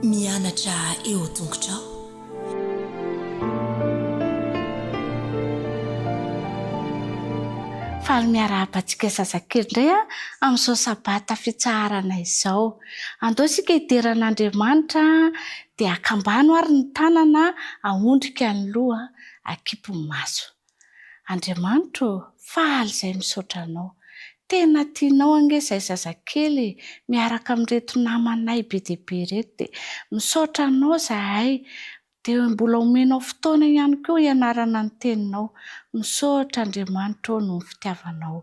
mianatra eo an-tongotrao. Faly miarahaba-tsika zazakely indray amin'izao sabata fitsarana izao. Andao isika hideran'Andriamanitra dia akambano ary ny tanana, ahondrika ny loha, akipy ny maso. Andriamanitra faly izay misaotra anao. Tena tianao ange izay zazakely miaraka amin'ireto namanay be dia be reto dia misaotra anao zahay. Dia mbola omenao fotoana ihany koa ianarana ny teninao. Misaotra Andriamanitra noho ny fitiavanao.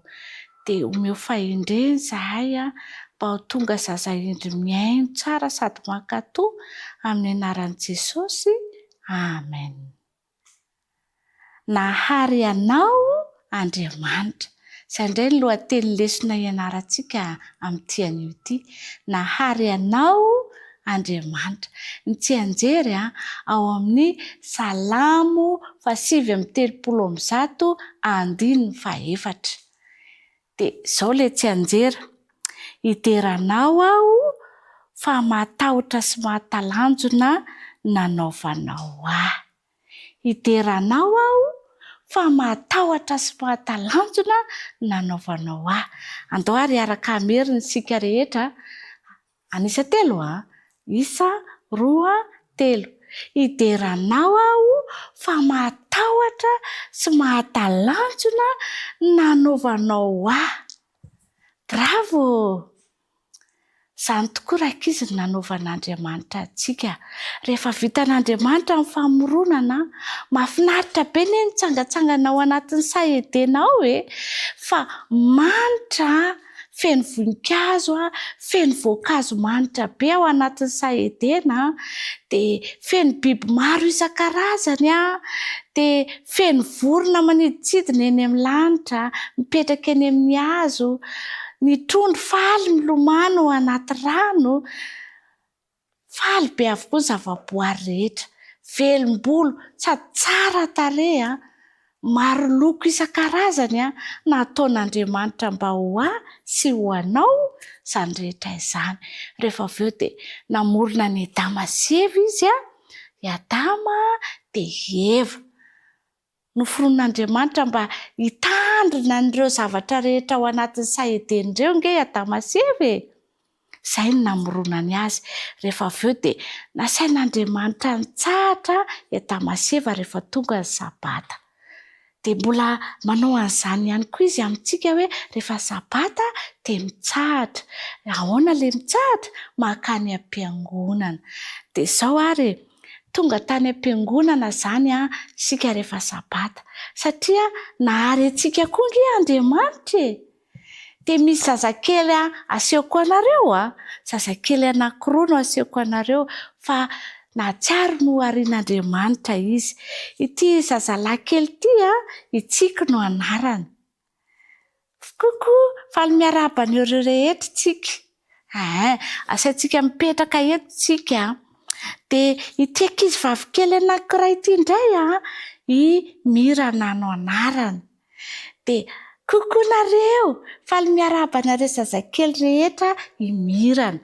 Dia omeo fahindreny zahay mba ho tonga zaza indry miaino tsara sady mankatoa amin'ny anaran'i Jesosy. Amen. Nahary anao Andriamanitra. Izay indray ny lohateny lesona ianarantsika amin'ity anio ity. Nahary anao Andriamanitra. Ny tsy anjery ao amin'ny Salamo 8:30-4. Dia izao ilay tsy anjera. Hideranao aho fa matahotra sy mahatalanjona nanaovanao ahy. Hideranao aho fa matahotra sy mahatalanjona nanaovanao ahy. Andao ary araka amerina isika rehetra. Anisa telo isa, roa, telo. Hideranao aho fa matahotra sy mahatalanjona nanaovanao ahy. Bravo! Izany tokoa rakizy ny nanaovan'Andriamanitra antsika. Rehefa vitan'Andriamanitra ny famoronana, mahafinaritra be ny mitsangatsangana ao anatin'ny sahedenao fa manitra, feno voninkazo, feno voankazo manitra be ao anatin'ny sahedena, dia feno biby maro isan-karazany, dia feno vorona maniditsidina eny amin'ny lanitra, mipetraka eny amin'ny hazo, ny trondro faly milomano ao anaty rano. Faly be avokoa ny zavaboary rehetra. Velom-bolo sady tsara tarehy, maro loko isan-karazany nataon'Andriamanitra mba ho ahy sy ho anao izany rehetra izany. Rehefa avy eo dia namorona ny Adama sy Eva izy, i Adama dia Eva. Noforon'Andriamanitra mba hitandrina an'ireo zavatra rehetra ao anatin'ny saheden'ireo nge i Adama sy Eva. Izay no namoronany azy. Rehefa avy eo dia nasain'Andriamanitra nitsahatra i Adama sy Eva rehefa tonga ny sabata. Dia mbola manao an'izany ihany koa izy amintsika hoe rehefa sabata dia mitsahatra. Ahoana ilay mitsahatra? Mankany am-piangonana. Dia izao ary tonga tany am-piangonana izany isika rehefa sabata. Satria nahary antsika koa nge Andriamanitra. Dia misy zazakely asehoko anareo. Zazakely anankiroa no asehoko anareo fa nahatsiaro no harian'Andriamanitra izy. Ity zazalahy kely ity Itsiko no anarany. Kokoa faly miarahaba an'ireo rehetra tsika. Asaintsika mipetraka eto tsika. Dia ity ankizy vavikely anankiray ity indray i Mirana no anarany. Dia kokoa nareo faly miarahaba anareo zazakely rehetra i Mirana.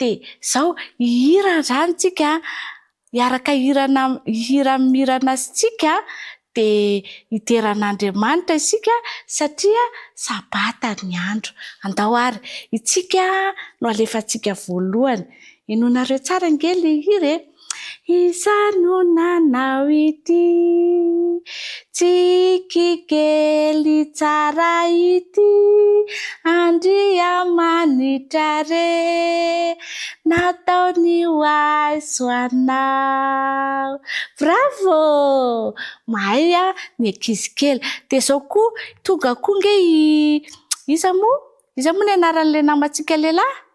Dia izao hihira izany tsika, hiaraka hira Mirana sy tsika, dia hideran'Andriamanitra isika satria sabata ny andro. Andao ary itsika no alefantsika voalohany. Inonareo tsara nge ilay hira Isa no nanao ity, tsiky kely tsara ity, Andriamanitra re, nataony ho ahy sy ho anao. Bravo! Mahay ny ankizy kely. Dia izao koa tonga koa nge iza moa ny anaran'ilay namantsika lehilahy?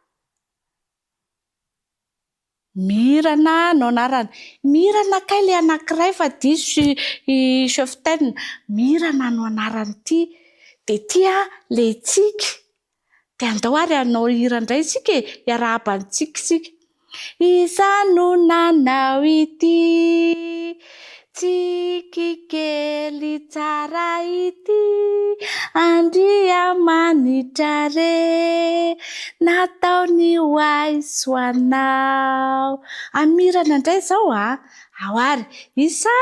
Mirana no anarany. Mirana kay ilay anankiray fa diso i cheftaine. Mirana no anarany ity. Dia ity ilay tsiky. Dia andao ary hanao hira indray isika hiarahaba antsika isika. Isa no nanao ity, tsiky kely tsara ity, Andriamanitra re, nataony ho aisoanao. Amirana indray zao ao ary isa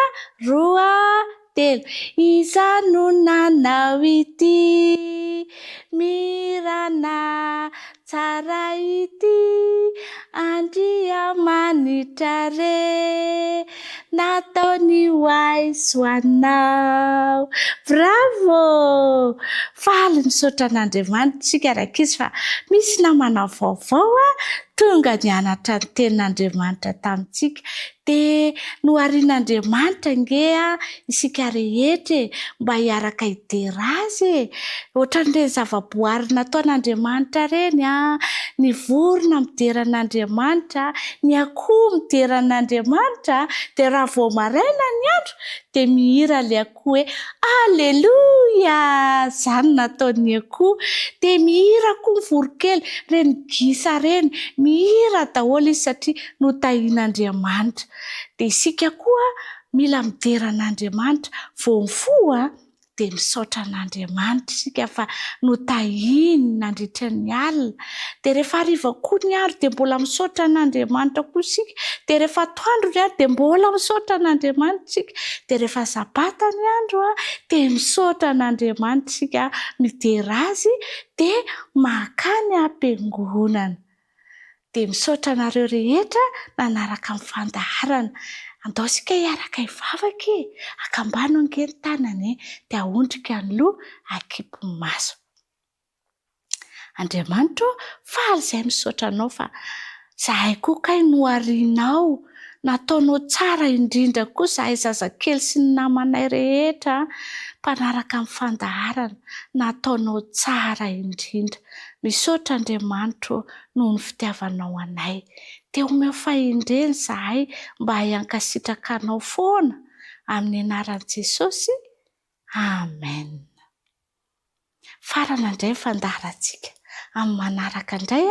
roa telo iza no nanao ity mirana tsara ity andriamanitra re nataony ho aisoanao. Bravo! Faly misaotra an'Andriamanitra tsika rakizy fa misy namana vaovao tonga nianatra ny tenin'Andriamanitra tamintsika dia noharian'Andriamanitra nge isika rehetra mba hiaraka hidera azy ohatran'ireny zavaboary nataon'Andriamanitra reny ny vorona mideran'Andriamanitra, ny akoho mideran'Andriamanitra dia raha vao maraina ny andro dia mihira ilay akoho hoe aleloia, izany nataon'ny akoho. Dia mihira koa ny vorokely reny gisa reny, mihira daholo izy satria notahian'Andriamanitra. Dia isika koa mila mideran'Andriamanitra vao mifoha dia misaotra an'Andriamanitra isika fa notahiny nandritra ny alina. Dia rehefa hariva koa ny andro dia mbola misaotra an'Andriamanitra koa isika. Dia rehefa atoandro ny andro dia mbola misaotra an'Andriamanitra isika. Dia rehefa sabata ny andro dia misaotra an'Andriamanitra isika midera azy dia makany am-piangonana. Dia misaotra anareo rehetra nanaraka ny fandaharana. Andao isika hiaraka hivavaka akambano ange ny tanany dia ahondrika ny loha akipy ny maso. Andriamanitra faly izay misaotra anao fa zahay koa kay noharianao, nataonao tsara indrindra koa zahay zazakely sy ny namanay rehetra mpanaraka amin'ny fandaharana, nataonao tsara indrindra. Misaotra Andriamanitra noho ny fitiavanao anay. Dia omeo fahindreny zahay mba hiankasitraka anao foana amin'ny anaran'i Jesosy. Amen. Farana indray fandaharantsika amin'ny manaraka indray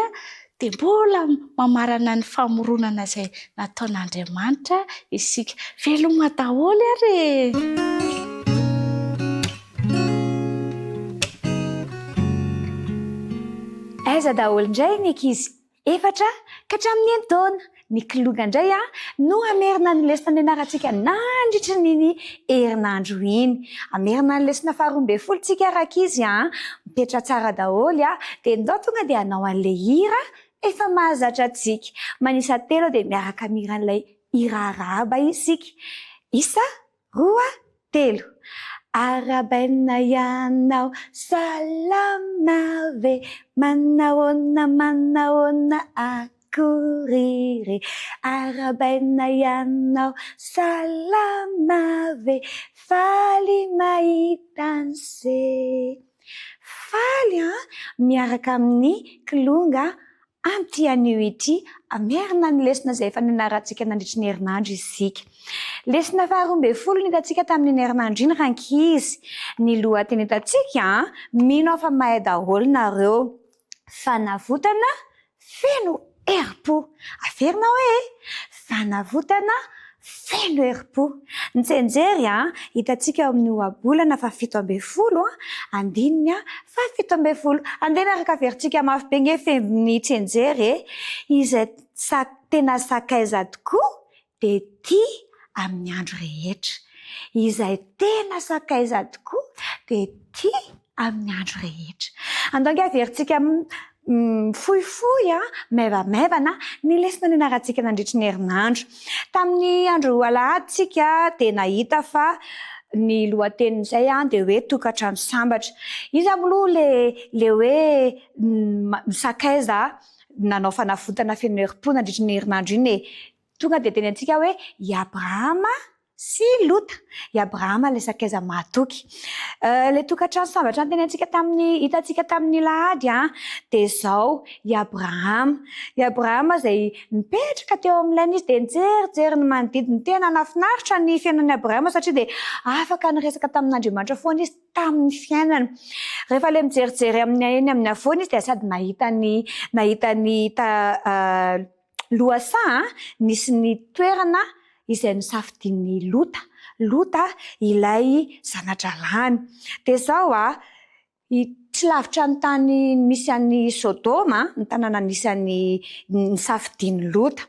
dia mbola mamarana ny famoronana izay nataon'Andriamanitra isika. Veloma daholo ary. Aiza daholo indray ny ankizy, efatra ka hatramin'ny taona ny kilonga indray no amerina ny lesona nianarantsika nandritra ny herinandro iny. Amerina ny lesona faharoa ambin'ny folo tsika rakizy mipetra tsara daholo dia ndao tonga dia hanao an'ilay hira efa mahazatra antsika. Manisa telo dia miaraka mihira an'ilay hira araba isika. Isa roa telo. Arabaina ianao salama ve manaona akory re. Arabaina ianao salama ve faly mahita an'se. Faly miaraka amin'ny kilonga amin'ity anio ity amerina ny lesona izay efa nianarantsika nandritra ny herinandro isika. Lesona faharoa ambin'ny folo no hitantsika tamin'ny herinandro iny rankizy. Ny lohateny hitantsika mino aho fa mahay daholo nareo. Fanavotana feno herim-po. Averina hoe fanavotana feno herim-po. Ny tsenjery hitantsika amin'ny ohabolana fahafito ambin'ny folo andininy fahafito ambin'ny folo. Andeha miaraka averintsika mafy be nge fembin'ny tsenjery izay tena sakaiza tokoa dia tia amin'ny andro rehetra. Izay tena sakaiza tokoa dia tia amin'ny andro rehetra. Andao nge averintsika fohifohy maivamaivana ny lesona nianarantsika nandritra ny herinandro. Tamin'ny andro alahaditsika dia nahita fa ny lohatenin'izay dia hoe tokantrano sambatra. Izy aloha le hoe sakaiza nanao fanavotana feno herim-po nandritra ny herinandro iny. Tonga dia teny antsika hoe i Abrahama sy Lota. I Abrahama ilay sakaiza mahatoky. Ilay tokantrano sambatra teny antsika hitantsika tamin'ny lahady dia izao i Abrahama. I Abrahama izay nipetraka teo amin'ilay izy dia nijerijery ny manodidina. Tena nahafinaritra ny fiainan'i Abrahama satria dia afaka niresaka tamin'Andriamanitra foana izy tamin'ny fiainana. Rehefa ilay mijerijery amin'ny avoana izy dia sady nahita ny lohasaha nisy ny toerana izay nisafidian'ny Lota ilay zanadralany. Dia izao tsy lavitra ny tany misy an'ny Sodoma ny tanàna nisy an'ny nisafidiany Lota.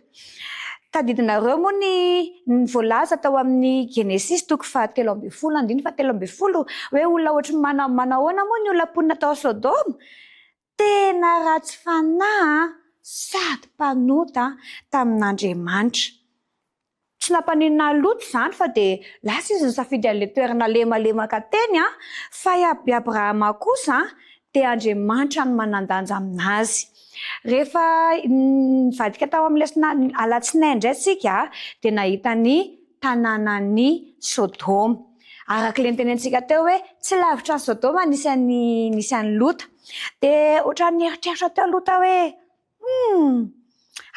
Tadidinareo moa ny voalaza tao amin'ny Genesis toko 17:7 hoe olona ohatry manahoana moa ny olona ponina tao Sodoma, tena ratsy fanahy sady mpanota tamin'Andriamanitra. Tsy nampaninona Loto zany fa de lasa izy nisafidy an'le toerana lemalemaka teny fa i Abrahama kosa de Andriamanitra no manandanja aminazy. Rehefa nivadika tao amin'ny alatsinainy indray tsika de nahita ny tanànan'ny Sodoma. Arak'le nitenentsika teo hoe tsy lavitra ny Sodoma nisy an'ny Lota. De ohatran'ny eritreritra teo Lota hoe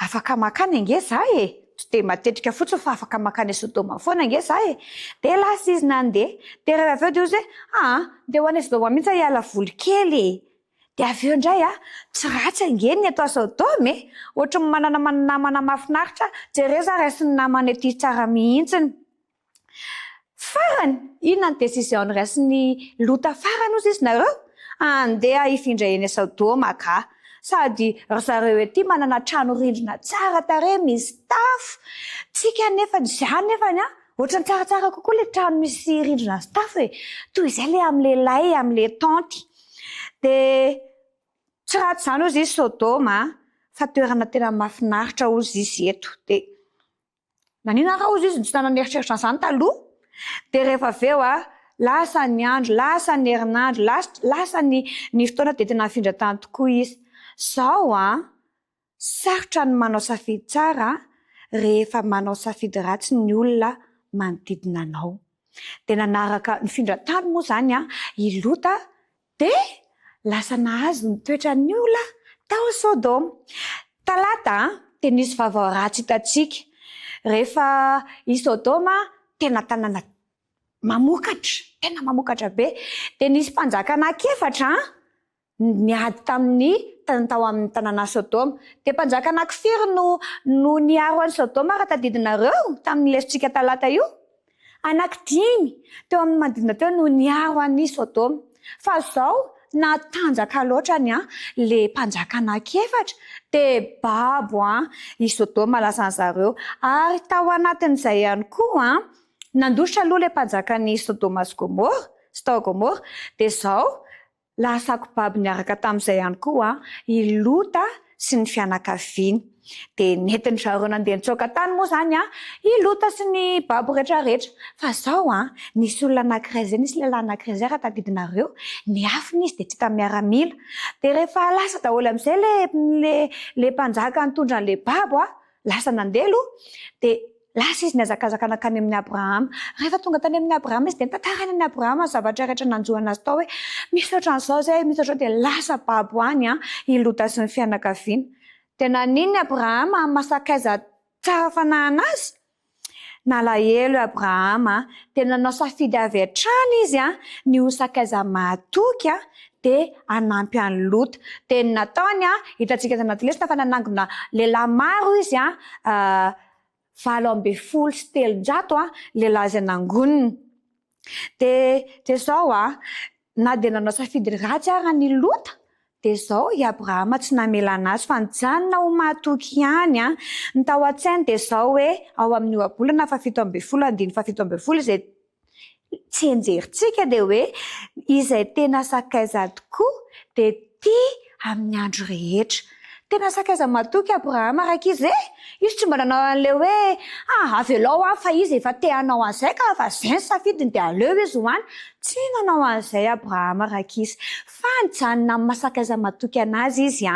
afaka makany ange zah e. Tsy de matetrika fotsiny fa afaka makany Sodoma foana ange zah e. De lasa izy nandeha. De rehefa aveo de izy hoe de ho any Sodoma mihitsy hiala voly kely e. De aveo indray tsy ratsy ange ny eto Sodoma e. Ohatry manana namana mafinaritra, jereo za raisin'ny namana ety tsara mihitsiny. Farany, inona ny décision raisin'ny Lota farany ozy izy nareo? Andeha hifindra eny Sodoma ka. Sady ry zareo ety manana trano rindrina tsara tarehy misy tafo. Tsika nefa nefany ohatrany tsaratsara kokoa le trano misy rindrina sy tafo e. Toy izay le am'le lay, am'le tenty. De tsy ratsy zany ozy izy Sodoma fa toerana tena mafinaritra ozy izy eto. De nanina raha ozy izy tsy nanana eritreritra zany taloha. De rehefa aveo lasa ny andro, lasa ny herinandro, lasa ny fotoana de tena nifindra tany tokoa izy. Zao sarotra ny manao safidy tsara rehefa manao safidy ratsy ny olona manodidina anao. De nanaraka nifindra tany moa zany i Lota de lasa nahazo ny toetran'ny olona tao Sodoma. Talata de nisy vaovao ratsy hitatsika. Rehefa i Sodoma tena tanàna mamokatra be. De nisy mpanjaka anankefatra niady tao amin'ny tanàna Sodoma. De mpanjaka anankifiry no niaro an'i Sodoma raha tadidinareo tamin'ny lesitsika talata io? Anankidimy teo amin'ny manodidina teo no niaro an'i Sodoma. Fa zao natanjaka loatrany le mpanjaka anankefatra de babo i Sodoma lasan'ny zareo. Ary tao anatin'izay ihany koa nandositra aloha le mpanjakan'ny Sodoma sy Gomora. De zao lasako babo niaraka tamin'izay ihany koa i Lota sy ny fianakaviany. De netiny zareo nandeha nitsoaka tany moa zany i Lota sy ny babo rehetrarehetra. Fa zao nisy olona anankiray zay, nisy lehilahy anankiray zay raha tadidinareo, niafina izy de tsy hita miaramila. De rehefa lasa daholo amin'izay le mpanjaka nitondra an'le babo lasa nandeha aloha. De lasa izy niazakazaka nakany amin'ny Abrahama. Rehefa tonga tany amin'ny Abrahama izy de nitantarany amin'ny Abrahama zavatra rehetra nanjoana azy tao hoe misy ohatran'izao zay, misy ohatran'izao. De lasa babo any i Lota sy ny fianakaviany. De naniny Abrahama masakaiza tsara fanahana azy. Nalahelo Abrahama de nanao safidy avy hatrany izy ny hosakaiza mahatoky de anampy an'i Lota. De nataony hitantsika anaty lesona fa nanangona lehilahy maro izy 7,300 lehilahy izay nangoniny. De zao na de nanao safidy ratsy ary ny Lota, de zao i Abrahama tsy namela anazy fa nijanona ho mahatoky ihany ny tao an-tsainy. De zao hoe ao amin'ny ohabolana 17:17 izay tsy enjerintsika de hoe izay tena sakaiza tokoa de ty amin'ny andro rehetra. Tena sakaiza mahatoky Abrahama araka izy izy tsy mba nanao an'le hoe avelao fa izy efa te hanao an'izay ka fa zay ny safidiny de aleo izy hoany. Tsy nanao an'izay Abrahama araka izy fa nijanona amin'ny masakaiza mahatoky anazy izy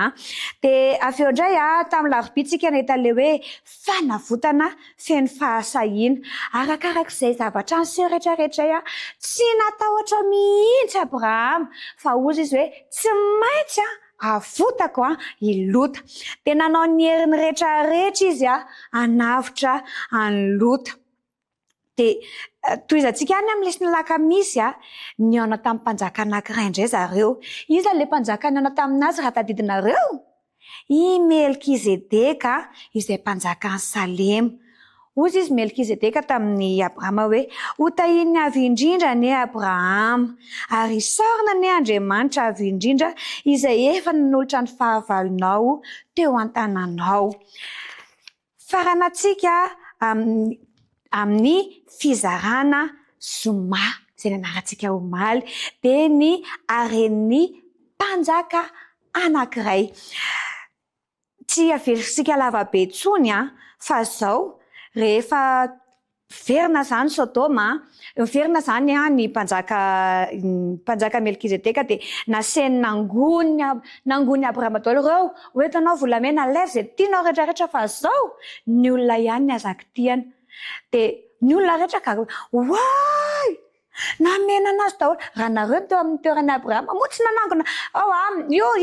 De aveo indray tamin'ny larobia tsika nahita le hoe fanavotana feno fahasahiana. Arakarak'izay zavatra niseho rehetrarehetra tsy natahotra mihitsy Abrahama fa ozy izy hoe tsy maintsy avotako i Lota. De nanao ny heriny rehetrarehetra izy hanavotra an'i Lota. De toizantsika any amin'ny lesona lakamisy niaona tamin'ny mpanjaka anankiray indray zareo. Iza le mpanjaka niaona taminazy raha tadidinareo? I Melkizedeka izay mpanjaka ny Salema. ozy izy Melkizedeka tamin'ny Abrahama hoe hotahiny avy indrindra ne Abrahama ary isaorina ne Andriamanitra avy indrindra izay efa nanolotra ny fahavalonao teo an-tananao. Faranatsika amin'ny fizarana Zoma izay anarantsika omaly dia ny haren'ny mpanjaka anankiray. Tsy averisika lavabe tsony fa zao rehefa verina zany Sodoma, verina zany ny mpanjaka Melkizedeka dia naseny nangony Abrahama daholo ireo hoentinao volamena alaivo izay tianao rehetrarehetra fa zao ny olona ihany ny azakitiana. Dia ny olona rehetra ka way namena anazy daholo raha nareo teo amin'ny toerana Abrahama moa tsy nanangona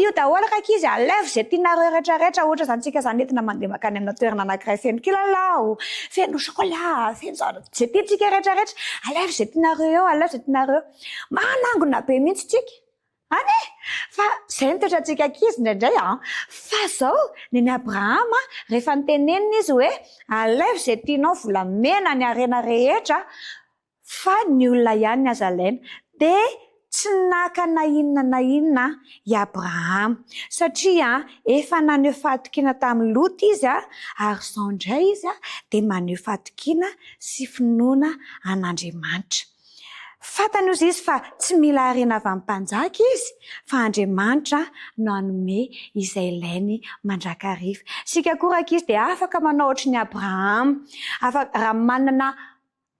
io daholo raiky izy alaivo izay tianareo rehetrarehetra ohatra zany tsika zany entina mandeha makany amina toerana anankiray feno kilalao feno chocolat feno zany izay tiantsika rehetrarehetra alaivo izay tianareo eo alaivo izay tianareo manangona be mihitsy tsika any fa izay ny toetrantsika ankizy indraindray fa zao neny Abrahama rehefa nitenenina izy hoe alaivo izay tianao volamena ny harena rehetra fa ny olona ihany ny azalaina dia tsy naka na inona i Abrahama satria efa naneho fahatokiana tamin'ny Lot izy ary zao indray izy dia maneho fahatokiana sy finoana an'Andriamanitra. Fantany ozy izy fa tsy mila harena avy amin'ny mpanjaka izy fa Andriamanitra no hanome izay ilainy mandrakariva. Sika koa ankizy dia afaka manao ohatry ny Abrahama, afaka raha manana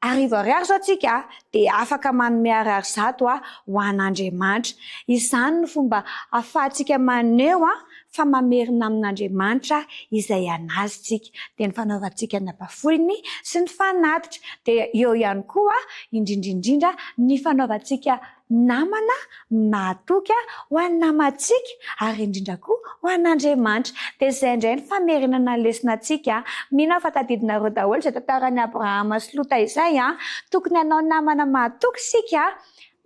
arivo ariary zao tsika dia afaka manome ariary zato ho an'Andriamanitra. Izany no fomba ahafahantsika maneho fa mamerina amin'Andriamanitra izay anazy tsika dia ny fanaovantsika ny ampafoliny sy ny fanatitra dia eo ihany koa indrindraindrindra ny fanaovantsika namana nahatoky ho an'ny namantsika ary indrindra koa ho an'Andriamanitra. Dia izay indray ny famerinana lesinantsika mino fa tadidinareo daholo izay tantaran'ny Abrahama sy Lota izay tokony hanao namana mahatoky sika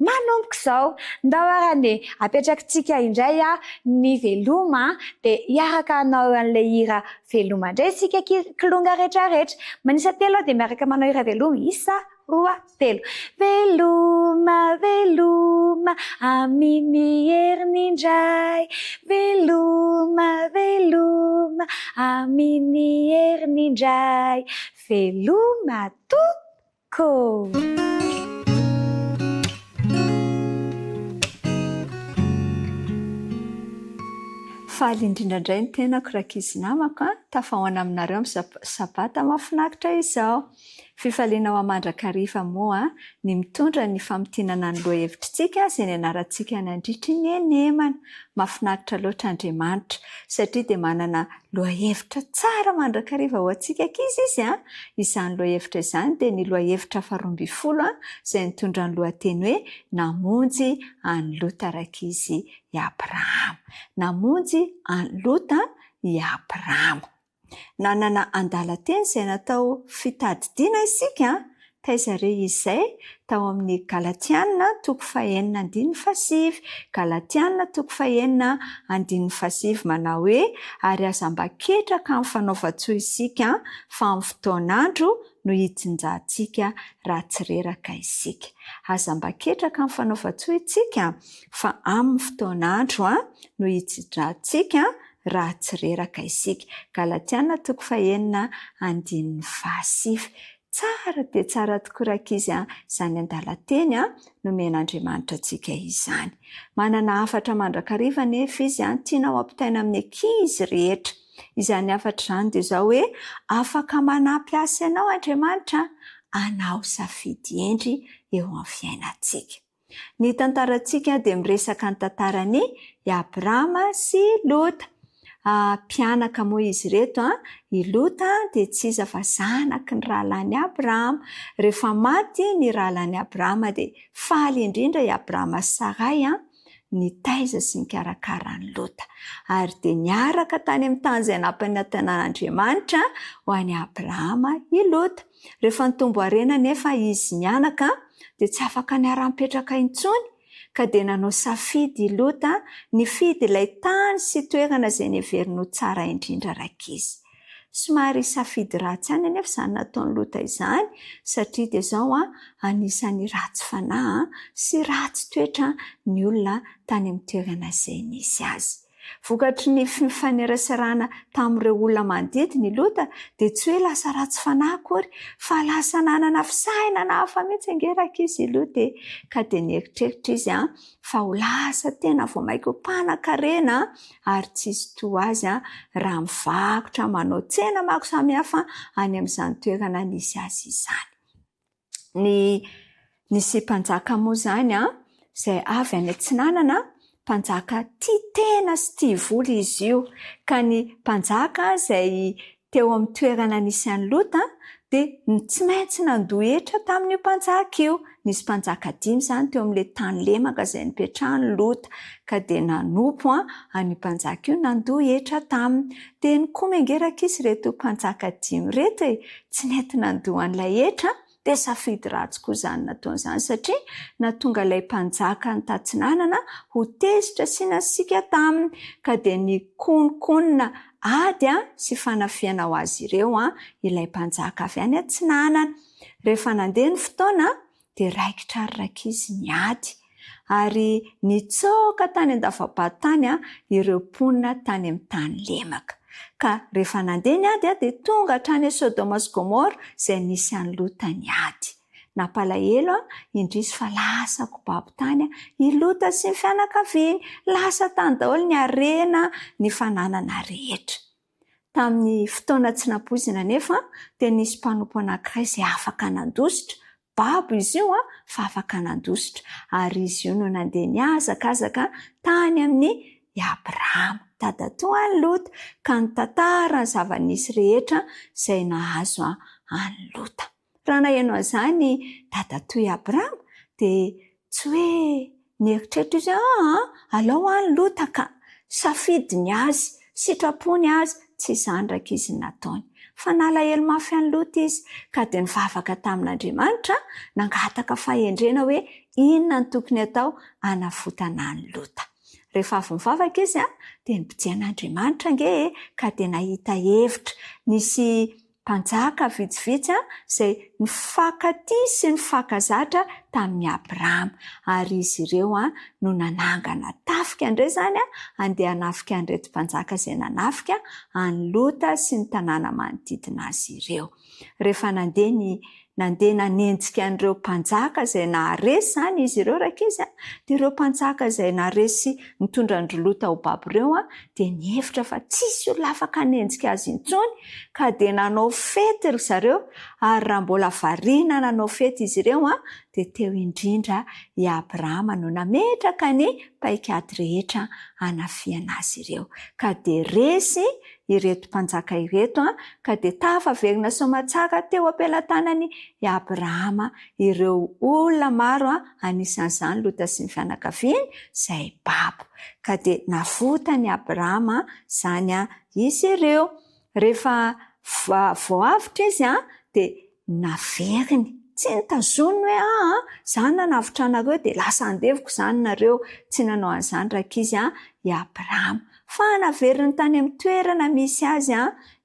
manomboka izao ndao arane apetrakintsika indray ny veloma dia hiaraka hanao an'ilay hira veloma indray sika kilonga rehetrarehetra manisa telo dia miaraka manao hira veloma isa roa telo. Veloma veloma amin'ny herinindray veloma veloma amin'ny herinindray veloma toko. Faly indrindrandray ny tenako rakizy namako tafahoana aminareo amin'ny sabata mahafinaritra izao. Fifaliana ho mandrakariva moa ny mitondra ny famotinana ny lohahevitrintsika izay ny anarantsika nandritry ny enemana. Mahafinaritra loatra Andriamanitra satria dia manana lohahevitra tsara mandrakariva ho antsika ankizy izy izany lohahevitra izany dia ny lohahevitra 12 izay nitondra ny lohateny hoe namonjy any Lota rakizy i Abrahama. Namonjy any Lota i Abrahama. Nanana andalan-teny izay natao fitadidiana isika taizare izay tao amin'ny Galatiana 5:9-7. Galatiana 5:9-7 manao hoe ary aza mba ketraka amin'ny fanaovan-tsoa isika fa amin'ny fotoan'andro no hitsinjahantsika raha tsy reraka isika. Aza mba ketraka amin'ny fanaovan-tsoa isika fa amin'ny fotoan'andro no hitsinjahantsika raha tsy reraka isika. Galatiana 5:9-7. Tsara dia tsara tokoa rakizy izany andalan-teny nomen'Andriamanitra antsika izany. Manana hafatra mandrakariva nefa izy tiana mampitaina amin'ny ankizy rehetra. Izany hafatra izany dia izao hoe afaka manampy asa ianao Andriamanitra anao safidy endry eo amin'ny fiainantsika. Ny tantarantsika dia miresaka ny tantarany Abrahama sy Lota. Mpianaka moa izy reto i Lota dia tsy iza fa zanaky ny rahalan'i Abrahama. Rehefa maty ny rahalan'i Abrahama dia faly indrindra i Abrahama sy Sarai ny taiza sy ny karakaran'ny Lota ary dia niaraka tany amin'ny tany izay nampanantenan'Andriamanitra ho an'i Abrahama i Lota. Rehefa nitombo harena nefa izy mianaka dia tsy afaka niara-mipetraka intsony ka dia nanao safidy Lota nifidy ilay tany sy toerana izay niheveriny ho tsara indrindra rakizy. somary safidy ratsy any anefa izany nataony Lota izany satria dia izao anisany ratsy fanahy sy ratsy toetra ny olona tany amin'ny toerana izay nisy azy. Vokatry ny fifanerasarana tamin'ireo olona manodidina ny Lota dia tsy hoe lasa ratsy fanahy akory fa lasa nanana fisainana hafa mihitsy angeraka izy Lota ka dia nieritreritra izy fa ho lasa tena vao maika ho mpanan-karena ary tsisy toa azy raha mivakotra manao tsena maro samihafa any amin'izany toerana nisy azy izany. Nisy mpanjaka moa izany izay avy any Atsinanana, mpanjaka tia tena sy tia vola izy io, ka ny mpanjaka izay teo amin'ny toerana nisy any Lota dia tsy maintsy nandohetra tamin'io mpanjaka io. Nisy mpanjaka 5 izany teo amin'ilay tany lemaka izay nipetrahany Lota ka dia nanompo any mpanjaka io nandohetra taminy. Dia nikomy angeraka izy reto mpanjaka 5 reto tsy nety nandoa an'ilay hetra dia safidy ratsy koa izany nataony izany satria nahatonga ilay mpanjaka ny Tatsinanana ho tezitra sy nasika taminy ka dia nikonokonina ady sy fanafiana ho azy ireo ilay mpanjaka avy any Atsinanana. Rehefa nandeha ny fotoana dia raikitra ary rakizy ny ady ary nitsoaka tany an-dava-bady tany ireo mponina tany amin'ny tany lemaka. Ka rehefa nandeha ny ady dia tonga hatrany Sodoma sy Gomora izay nisy any Lota ny ady. Nampalahelo indrisy fa lasa kobabo tany i Lota sy ny fianakaviany, lasa tany daholo ny harena ny fananana rehetra. Tamin'ny fotoana tsy nampoizina nefa dia nisy mpanompo anankiray izay afaka nandositra. Babo izy io fa afaka nandositra ary izy io no nandeha niazakazaka tany amin'ny Abrahama, dadatoa any Lota, ka nitantara ny zava-nisy rehetra izay nahazo any Lota. Raha naheno an'izany dadatoa i Abrahama dia tsy hoe nieritreritra izy alao any Lota ka safidy ny azy, sitrapony azy, tsy izany rakizy nataony. Fa nalahelo mafy any Lota izy ka dia nivavaka tamin'Andriamanitra nangataka fahendrena hoe inona ny tokony atao hanafotana any Lota. Rehefa avy mivavaka izy dia nipidian'Andriamanitra ka dia nahita hevitra. Nisy mpanjaka vitsivitsy izay nifankatia sy nifankazatra tamin'ny Abrahama ary izy ireo no nanangana tafika indray izany andeha hanafika an'ireto mpanjaka izay nanafika any Lota sy ny tanàna manodidina azy ireo. Rehefa nandeha nanenjika an'ireo mpanjaka izay naharesy izany izy ireo rakizy dia ireo mpanjaka izay naharesy nitondra andry Lota ho babo ireo dia nihevitra fa tsisy olona afaka hanenjika azy intsony ka dia nanao fety ry zareo ary raha mbola variana nanao fety izy ireo dia teo indrindra i Abrahama no nametraka ny paikady rehetra hanafiana azy ireo ka dia resy ireto mpanjaka ireto ka dia tafaverina somatsara teo ampelantanany i Abrahama ireo olona maro anisan'izany Lota sy ny fianakaviany izay babo ka dia navotany Abrahama izany izy ireo. Rehefa voavitra izy dia naveriny, tsy nitazony hoe izany nanavitra anareo dia lasa andeviko izany nareo, tsy nanao an'izany rakizy i Abrahama fa naveriny tany amin'ny toerana misy azy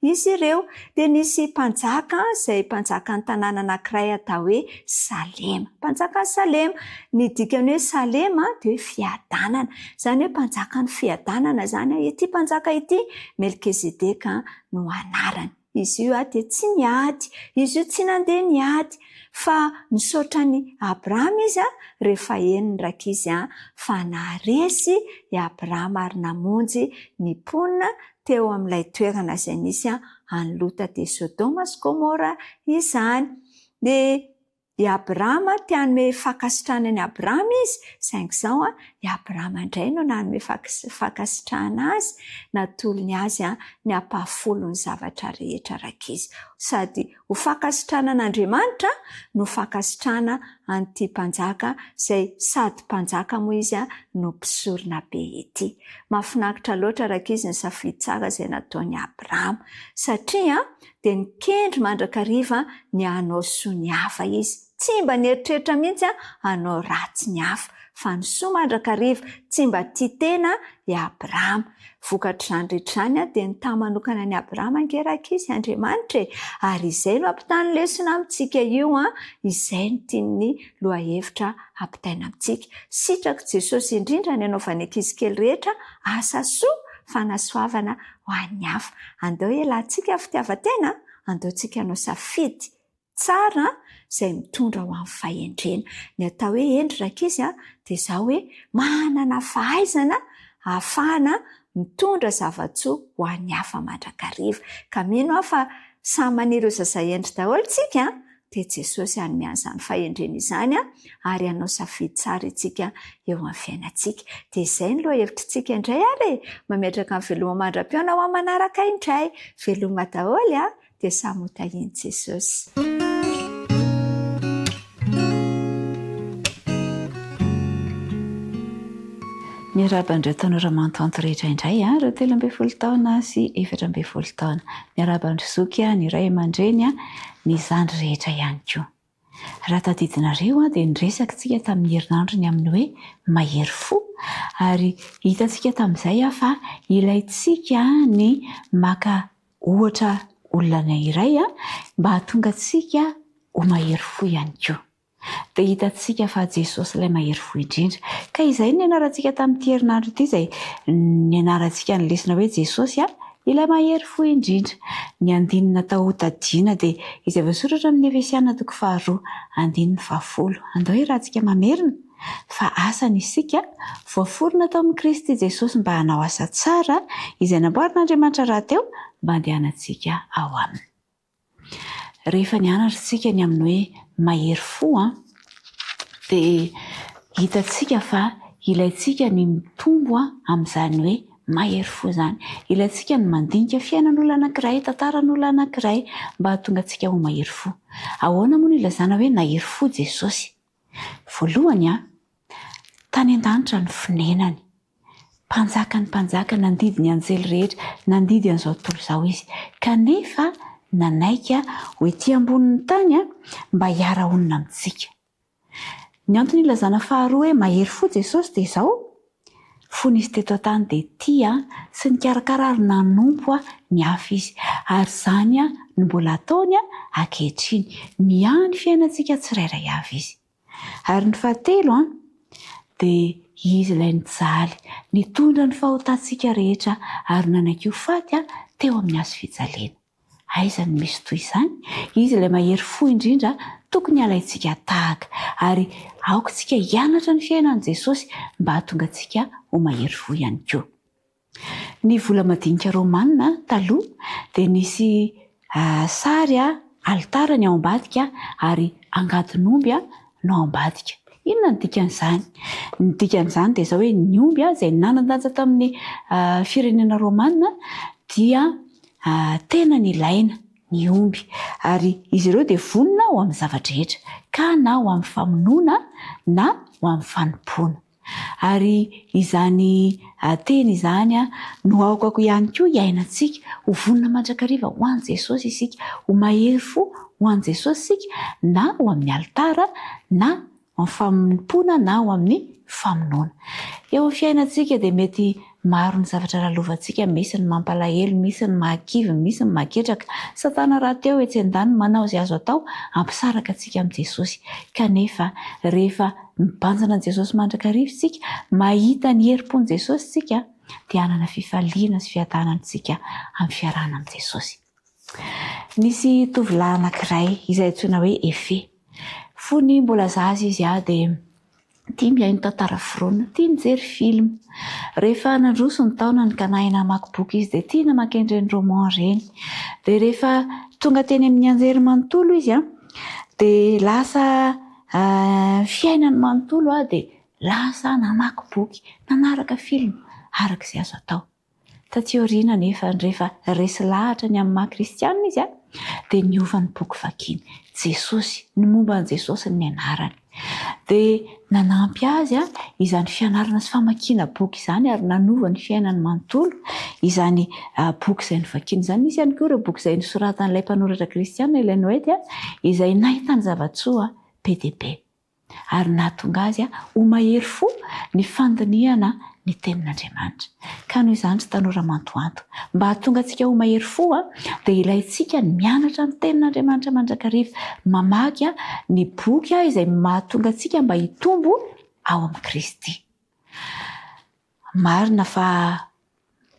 izy ireo. Dia nisy mpanjaka izay mpanjaka ny tanàna anankiray atao hoe Salema, mpanjaka ny Salema. Ny dikany hoe Salema dia hoe fiadanana, izany hoe mpanjaka ny fiadanana izany ity mpanjaka ity Melkizedeka no anarany. Izy io dia tsy niady, izy io tsy nandeha niady fa nisaotra ny Abrahama izy rehefa eny rakizy fa naharesy i Abrahama ary namonjy ny mponina teo amin'ilay toerana izay nisy any Lota dia Sodoma sy Gomora izany. Dia i Abrahama tia hanome fankasitrahana ny Abrahama izy saingy izao i Abrahama indray no nanome fankasitrahana azy, natolony azy ny hampahafolo ny zavatra rehetra rakizy. Sady ho fankasitrahana an'Andriamanitra no fankasitrahana an'ity mpanjaka izay sady mpanjaka moa izy no mpisorona be ity. Mahafinaritra loatra rakizy ny safidy tsara izay nataony Abrahama satria dia nikendry mandrakariva ny hanao soa ny hafa izy. Tsy mba nieritreritra mihitsy hanao ratsy ny hafa fa ny soa mandrakariva tsy mba tia tena i Abrahama. Vokatr'izany rehetra izany dia ny tany manokana ny Abrahama angerak'izy Andriamanitra ary izay no ampitany lesona amintsika io izay no tiany lohahevitra ampitaina amintsika. Sitrako Jesosy indrindra ny anaovany ankizy kely rehetra asa soa fanasoavana ho an'ny hafa. Andao ialatsika fitiavan-tena, andaontsika hanao safidy tsara izay mitondra ho amin'ny fahendrena. Ny atao hoe endrika izy dia izao hoe manana fahaizana ahafahana mitondra zavatsoa ho an'ny hafa mandrakariva. Ka mino fa samy maniry zazay endry daholo tsika dia Jesosy hanome an'izany fahendrena izany ary hanao safidy tsara itsika eo amin'ny fiainantsika. Dia izay ny lohahevitrintsika indray ary mametraka amin'ny veloma mandram-piaona ho amin'ny manaraka indray. Veloma daholo dia samy ho tahiny Jesosy. Miarabandreo tanora mantonto rehetra indray ireo 13 taona sy 14 taona. Miarabandro zoky ny ray aman-dreny ny zandry rehetra ihany koa. Raha tadidinareo dia niresaka tsika tamin'ny herinandro ny amin'ny hoe mahery fo ary hitantsika tamin'izay fa ilayntsika ny maka ohatra olona iray mba hahatonga antsika ho mahery fo ihany koa. Dia hitantsika fa Jesosy ilay mahery fo indrindra. Ka izay ny anarantsika tamin'ity herinandro ity izay ny anarantsika ny lesona hoe Jesosy ilay mahery fo indrindra. Ny andinina tao tadiana dia izay voasoratra amin'ny Efesiana 4:10. Andao iarahantsika mamerina fa asany isika voaforona tao amin'ny Kristy Jesosy mba hanao asa tsara izay namboarin'Andriamanitra rahateo mba handehanantsika ao aminy. Rehefa nianatra tsika ny amin'ny hoe mahery fo dia hitantsika fa ilayntsika ny mitombo amin'izany hoe mahery fo izany. Ilayntsika ny mandinika fiainan'olona anankiray, tantaran'olona anankiray mba hahatonga antsika ho mahery fo. Ahoana moa no ilazana hoe nahery fo Jesosy? Voalohany tany an-danitra ny fonenany. Mpanjaka ny mpanjaka nandidy ny anjely rehetra, nandidy an'izao tontolo izao izy. Kanefa nanaika ho ety ambonin'ny tany mba hiara-onina amintsika. Ny antony ilazana faharoa hoe mahery fo Jesosy dia izao: fony izy teto an-tany dia tia sy nikarakara ary nanompo ny hafa izy ary izany no mbola ataony ankehitriny. Miany fiainantsika tsirairay avy izy. Ary ny fahatelo dia izy ilay nijaly nitondra ny fahotantsika rehetra ary nanaiky ho faty teo amin'ny hazo fijaliana. Aiza ny misy toy izany? Izy ilay mahery fo indrindra tokony alaintsika tahaka ary aokantsika hianatra ny fiainan'i Jesosy mba hahatonga antsika ho mahery fo ihany koa. Ny vola madinika Romanina taloha dia nisy sary alitara ny ao ambadika ary angadin'omby no ao ambadika. Inona ny dikan'izany? Ny dikan'izany dia izao hoe ny omby izay nanan-danja tamin'ny firenena Romanina dia tena ny ilaina ny omby ary izy ireo dia vonona ho amin'ny zavatra rehetra, ka na ho amin'ny famonoana na ho amin'ny fanompoana. Ary izany teny izany no aokako ihany koa iainantsika ho vonona mandrakariva ho an'i Jesosy isika, ho mahery fo ho an'i Jesosy isika, na ho amin'ny alitara na ho amin'ny fanompoana na ho amin'ny famonoana. Eo amin'ny fiainantsika dia mety maro ny zavatra lalovantsika, misy ny mampalahelo, misy ny mahakivy, misy ny mahaketraka. Satana rahateo etsy an-daniny manao izay azo atao hampisaraka antsika amin'ny Jesosy. Kanefa rehefa mibanjana an'i Jesosy mandrakariva isika, mahita ny herim-pon'i Jesosy isika, dia hanana fifaliana sy fiadanantsika amin'ny fiarahana amin'ny Jesosy. Nisy tovolahy anankiray izay antsoina hoe Efe. Fony mbola zaza izy dia tia mihaino tantara foronina, tia mijery film. Rehefa nandroso ny taonany ka nahena mamaky boky izy dia tia namaky ireny roman ireny. Dia rehefa tonga teny amin'ny anjery manontolo izy dia lasa fiainany manontolo dia lasa namaky boky, nanaraka film araka izay azo atao. Taty aoriana nefa rehefa resy lahatra ny amin'ny maha kristianina izy dia niova ny boky vakiany. Jesosy, ny momba an'i Jesosy ny anarany. Dia nanampy azy izany fianarana sy famakiana boky izany ary nanova ny fiainany manontolo izany boky izay novakiany izany. Misy ihany koa ireo boky izay nosoratan'ilay mpanoratra kristianina Ellen White izay nahitany zavatsoa be dia be. ary nahatonga azy ho mahery fo ny fandiniana ny tenin'Andriamanitra. Ka noho izany tsy tanora mantoanto, mba hahatonga antsika ho mahery fo dia ilayntsika ny mianatra ny tenin'Andriamanitra mandrakariva, mamaky ny boky izay mahatonga antsika mba hitombo ao amin'ny Kristy. Marina fa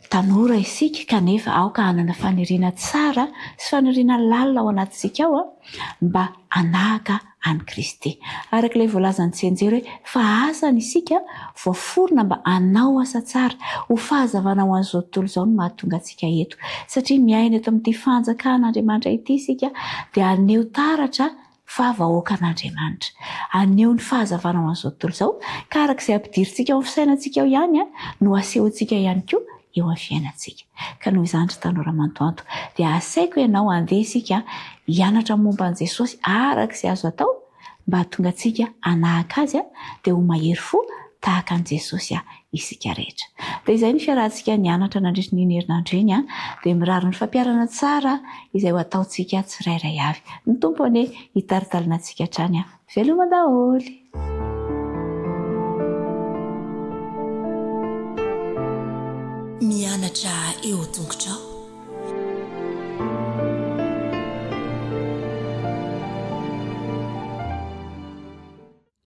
tanora isika kanefa aoka hanana faniriana tsara sy faniriana lalina ao anatintsika ao mba hanahaka an'i Kristy. Arak'ilay voalazan'ny tsianjery hoe fa asany isika voaforona mba hanao asa tsara, ho fahazavana ho an'izao tontolo izao no mahatonga antsika eto. Satria miaina eto amin'ity fanjakan'Andriamanitra ity isika dia aneho taratra fa vahoakan'Andriamanitra. Aneho ny fahazavana ho an'izao tontolo izao ka arak'izay ampidirintsika ao amin'ny fisainantsika ao ihany no asehontsika ihany koa eo amin'ny fiainantsika. Ka noho izany ry tanora mantoanto dia asaiko ianao handeha isika hianatra momba an'i Jesosy arak'izay azo atao mba hahatonga antsika hanahaka azy dia ho mahery fo tahaka an'i Jesosy isika rehetra. Dia izay ny fiarahantsika nianatra nandritra n'iny herinandro iny dia mirary ny fampiarana tsara izay ho ataontsika tsirairay avy. Ny tompony hitaritalina antsika hatrany. Veloma daholo. Mianatra eo tongotrao.